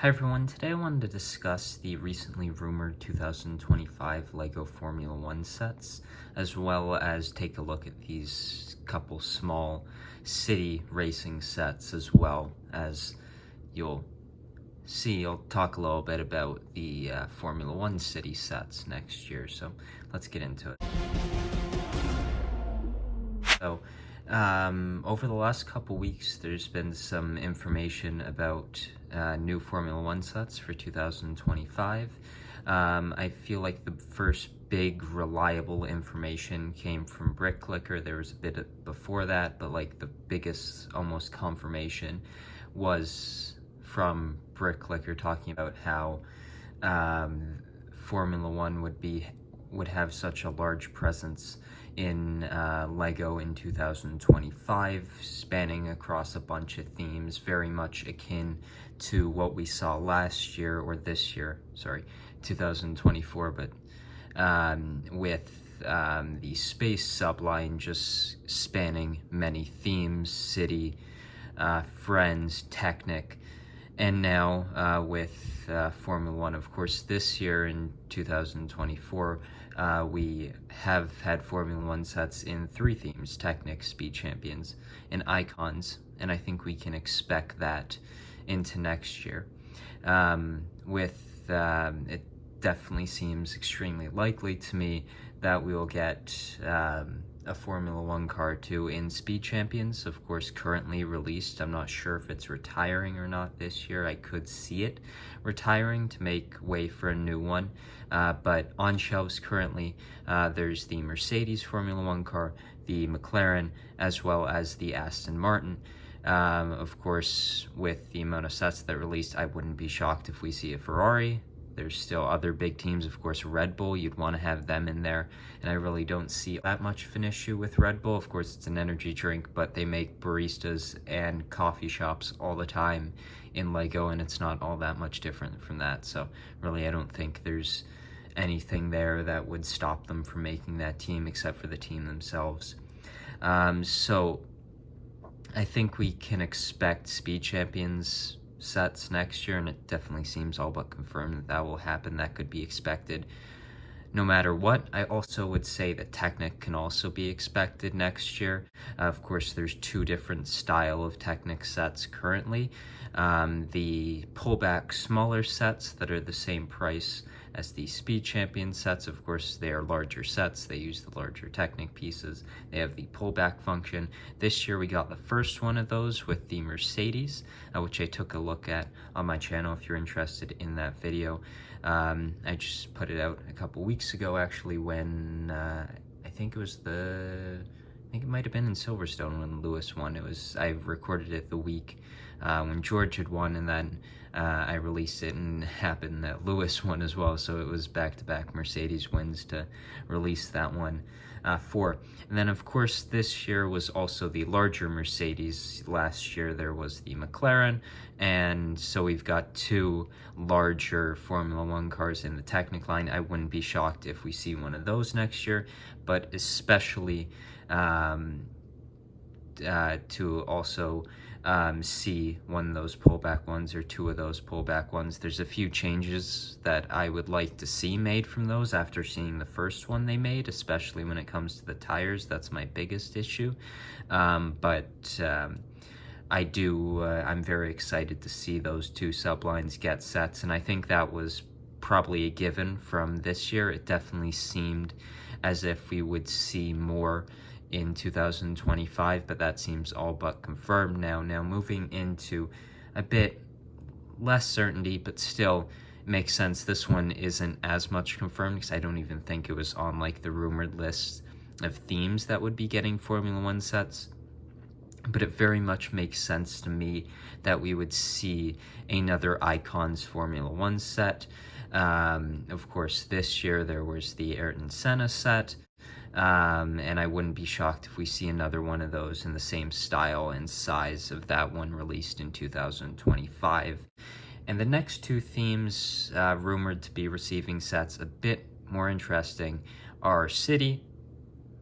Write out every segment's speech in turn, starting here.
Hi everyone, today I wanted to discuss the recently rumored 2025 LEGO Formula One sets, as well as take a look at these couple small city racing sets, as well as you'll see. I'll talk a little bit about the Formula One city sets next year, so let's get into it. So, over the last couple weeks, there's been some information about new Formula One sets for 2025. I feel like the first big reliable information came from BrickClicker. There was a bit before that, but like the biggest almost confirmation was from BrickClicker, talking about how Formula One would have such a large presence in LEGO in 2025, spanning across a bunch of themes, very much akin to what we saw last year, or this year, sorry, 2024, but with the space subline just spanning many themes: city, friends, Technic, and now with Formula One. Of course, this year in 2024, we have had Formula One sets in three themes: Technic, Speed Champions, and Icons, and I think we can expect that into next year. It definitely seems extremely likely to me that we will get a Formula One car too in Speed Champions, of course, currently released. I'm not sure if it's retiring or not this year. I could see it retiring to make way for a new one, but on shelves currently, there's the Mercedes Formula One car, the McLaren, as well as the Aston Martin. Of course, with the amount of sets that released, I wouldn't be shocked if we see a Ferrari. There's still other big teams, of course, Red Bull, you'd want to have them in there, and I really don't see that much of an issue with Red Bull. Of course, it's an energy drink, but they make baristas and coffee shops all the time in LEGO, and it's not all that much different from that, so really I don't think there's anything there that would stop them from making that team, except for the team themselves. So I think we can expect Speed Champions sets next year, and it definitely seems all but confirmed that that will happen. That could be expected no matter what. I also would say that Technic can also be expected next year. Of course, there's two different style of Technic sets currently. The pullback smaller sets that are the same price as the Speed Champion sets. Of course, they are larger sets. They use the larger Technic pieces. They have the pullback function. This year we got the first one of those with the Mercedes, which I took a look at on my channel if you're interested in that video. I just put it out a couple weeks ago, actually, when I think it might have been in Silverstone when Lewis won. I recorded it the week when George had won, and then I released it, and it happened that Lewis won as well, so it was back-to-back Mercedes wins to release that one for. And then, of course, this year was also the larger Mercedes. Last year there was the McLaren, and so we've got two larger Formula One cars in the Technic line. I wouldn't be shocked if we see one of those next year, but especially to also see one of those pullback ones or two of those pullback ones. There's a few changes that I would like to see made from those after seeing the first one they made, especially when it comes to the tires. That's my biggest issue. I'm very excited to see those two sublines get sets, and I think that was probably a given from this year. It definitely seemed as if we would see more in 2025, but that seems all but confirmed now. Now moving into a bit less certainty, but still makes sense. This one isn't as much confirmed because I don't even think it was on like the rumored list of themes that would be getting Formula One sets. But it very much makes sense to me that we would see another Icons Formula One set. Of course, this year there was the Ayrton Senna set. And I wouldn't be shocked if we see another one of those in the same style and size of that one released in 2025. And the next two themes rumored to be receiving sets, a bit more interesting, are City,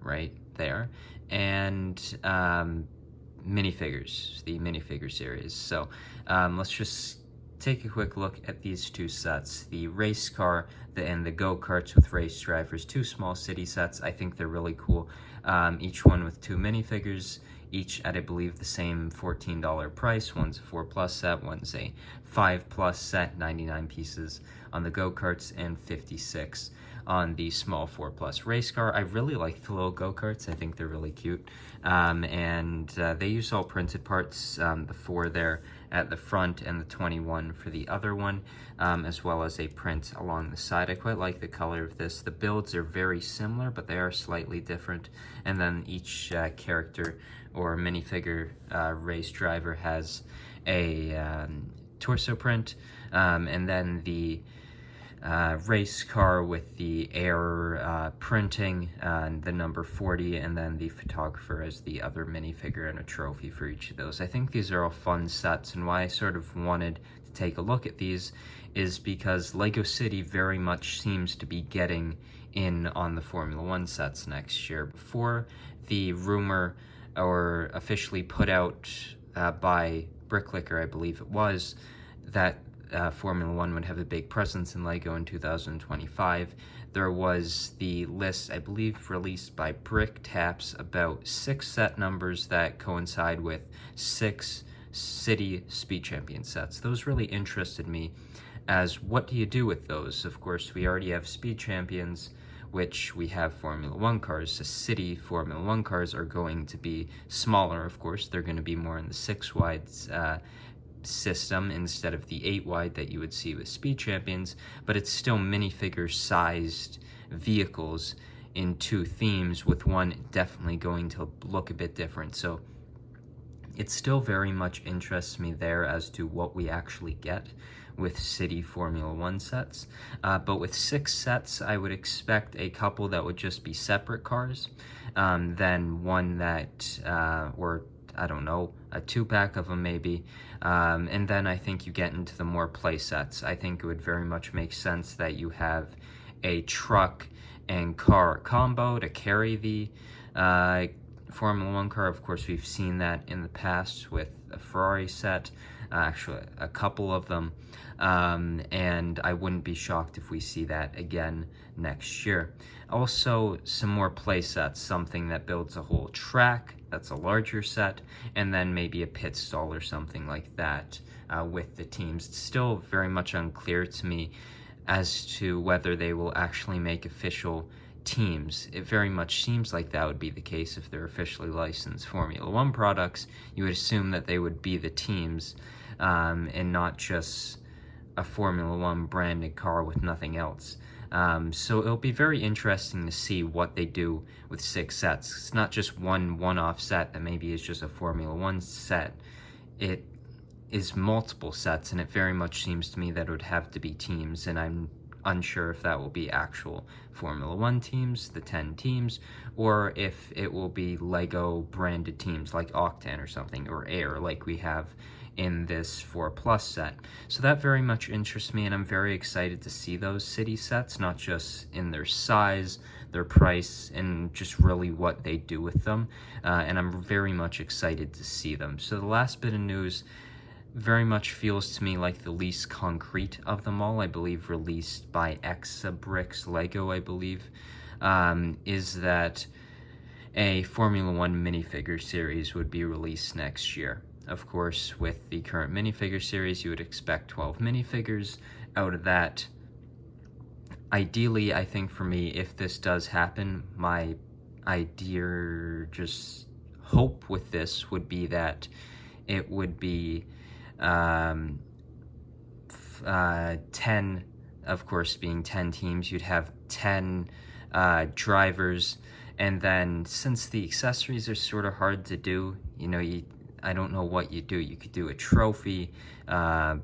right there, and minifigures, the minifigure series. So let's just take a quick look at these two sets, the race car and the go-karts with race drivers, two small city sets. I think they're really cool. Each one with two minifigures, each at, I believe, the same $14 price. One's a 4+ set, one's a 5+ set, 99 pieces on the go-karts and 56 on the small 4+ race car. I really like the little go-karts. I think they're really cute. And they use all printed parts, the 4 there at the front and the 21 for the other one, as well as a print along the side. I quite like the color of this. The builds are very similar, but they are slightly different. And then each character or minifigure race driver has a torso print, and then the race car with the air printing and the number 40, and then the photographer as the other minifigure and a trophy for each of those. I think these are all fun sets, and why I sort of wanted to take a look at these is because LEGO City very much seems to be getting in on the Formula One sets next year. Before the rumor or officially put out by Bricklicker, I believe it was, that Formula One would have a big presence in LEGO in 2025. There was the list, I believe, released by Bricktaps about 6 set numbers that coincide with 6 City Speed Champion sets. Those really interested me, as what do you do with those? Of course, we already have Speed Champions, which we have Formula One cars. The City Formula One cars are going to be smaller, of course. They're going to be more in the 6-wide system instead of the 8-wide that you would see with Speed Champions, but it's still minifigure sized vehicles in 2 themes, with one definitely going to look a bit different. So it still very much interests me there as to what we actually get with City Formula One sets. But with 6 sets, I would expect a couple that would just be separate cars, then one that, or I don't know, a 2-pack of them maybe, and then I think you get into the more play sets. I think it would very much make sense that you have a truck and car combo to carry the Formula One car. Of course, we've seen that in the past with a Ferrari set, actually a couple of them, and I wouldn't be shocked if we see that again next year. Also, some more play sets, something that builds a whole track, that's a larger set, and then maybe a pit stall or something like that with the teams. It's still very much unclear to me as to whether they will actually make official teams. It very much seems like that would be the case if they're officially licensed Formula One products. You would assume that they would be the teams, and not just a Formula One branded car with nothing else. So it'll be very interesting to see what they do with 6 sets. It's not just one-off set that maybe is just a Formula One set. It is multiple sets, and it very much seems to me that it would have to be teams, and I'm unsure if that will be actual Formula One teams, the 10 teams, or if it will be LEGO branded teams like Octan or something, or Air like we have in this 4+ set. So that very much interests me, and I'm very excited to see those city sets, not just in their size, their price, and just really what they do with them, and I'm very much excited to see them. So the last bit of news very much feels to me like the least concrete of them all, I believe released by Exabricks Lego, I believe, is that a Formula One minifigure series would be released next year. Of course, with the current minifigure series, you would expect 12 minifigures. Out of that, ideally, I think for me, if this does happen, my idea, just hope with this would be that it would be 10, of course, being 10 teams, you'd have 10 drivers, and then since the accessories are sort of hard to do, you know, I don't know what you do. You could do a trophy, a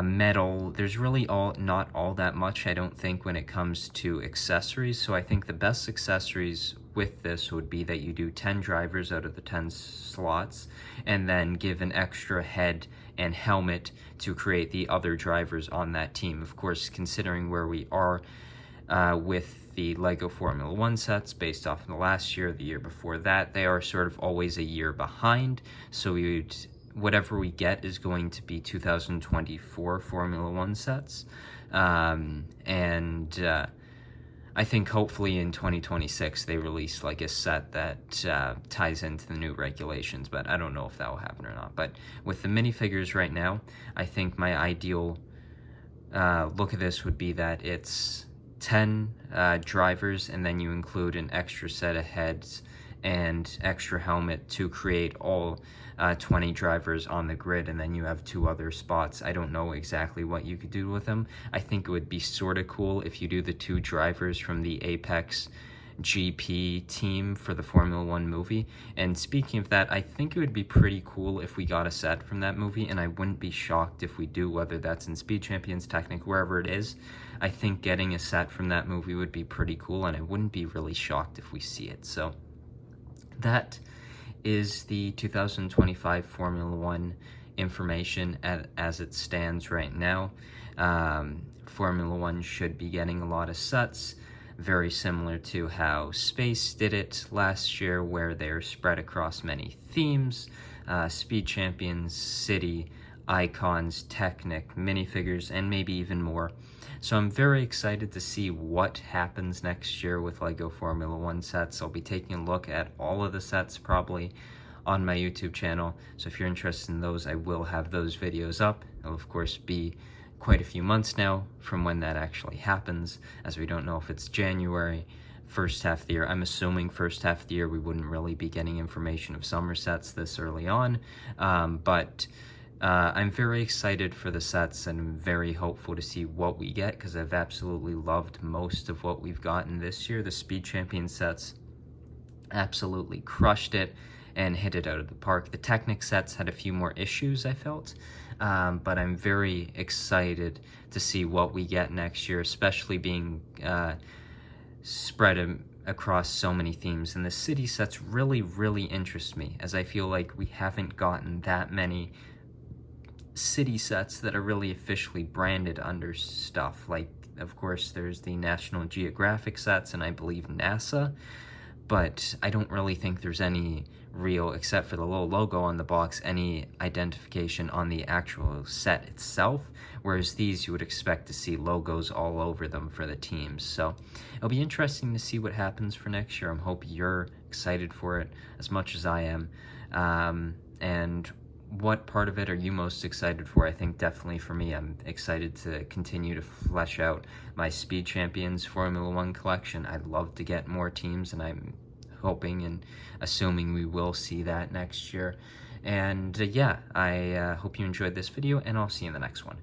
medal. There's really not all that much, I don't think, when it comes to accessories. So I think the best accessories with this would be that you do 10 drivers out of the 10 slots, and then give an extra head and helmet to create the other drivers on that team. Of course, considering where we are with the LEGO Formula One sets based off in the last year, the year before that, they are sort of always a year behind. So we whatever we get is going to be 2024 Formula One sets. I think hopefully in 2026 they release like a set that ties into the new regulations, but I don't know if that will happen or not. But with the minifigures right now, I think my ideal look at this would be that it's 10 drivers, and then you include an extra set of heads and extra helmet to create all 20 drivers on the grid, and then you have 2 other spots. I don't know exactly what you could do with them. I think it would be sort of cool if you do the 2 drivers from the Apex GP team for the Formula One movie. And speaking of that, I think it would be pretty cool if we got a set from that movie, and I wouldn't be shocked if we do, whether that's in Speed Champions, Technic, wherever it is. I think getting a set from that movie would be pretty cool, and I wouldn't be really shocked if we see it. So that is the 2025 Formula One information as it stands right now. Formula One should be getting a lot of sets, very similar to how Space did it last year, where they're spread across many themes: Speed Champions, City, Icons, Technic, minifigures, and maybe even more. So I'm very excited to see what happens next year with LEGO Formula One sets. I'll be taking a look at all of the sets probably on my YouTube channel. So if you're interested in those, I will have those videos up. It'll of course be quite a few months now from when that actually happens, as we don't know if it's January, first half of the year. I'm assuming first half of the year we wouldn't really be getting information of summer sets this early on, but I'm very excited for the sets, and I'm very hopeful to see what we get, because I've absolutely loved most of what we've gotten this year. The Speed Champion sets absolutely crushed it and hit it out of the park. The Technic sets had a few more issues, I felt, but I'm very excited to see what we get next year, especially being spread across so many themes. And the City sets really interest me, as I feel like we haven't gotten that many City sets that are really officially branded under stuff. Like, of course, there's the National Geographic sets, and I believe NASA, but I don't really think there's any real, except for the little logo on the box, any identification on the actual set itself, whereas these you would expect to see logos all over them for the teams. So it'll be interesting to see what happens for next year. I'm hoping you're excited for it as much as I am. And what part of it are you most excited for? I think definitely for me, I'm excited to continue to flesh out my Speed Champions Formula One collection. I'd love to get more teams, and I'm hoping and assuming we will see that next year. And yeah, I hope you enjoyed this video, and I'll see you in the next one.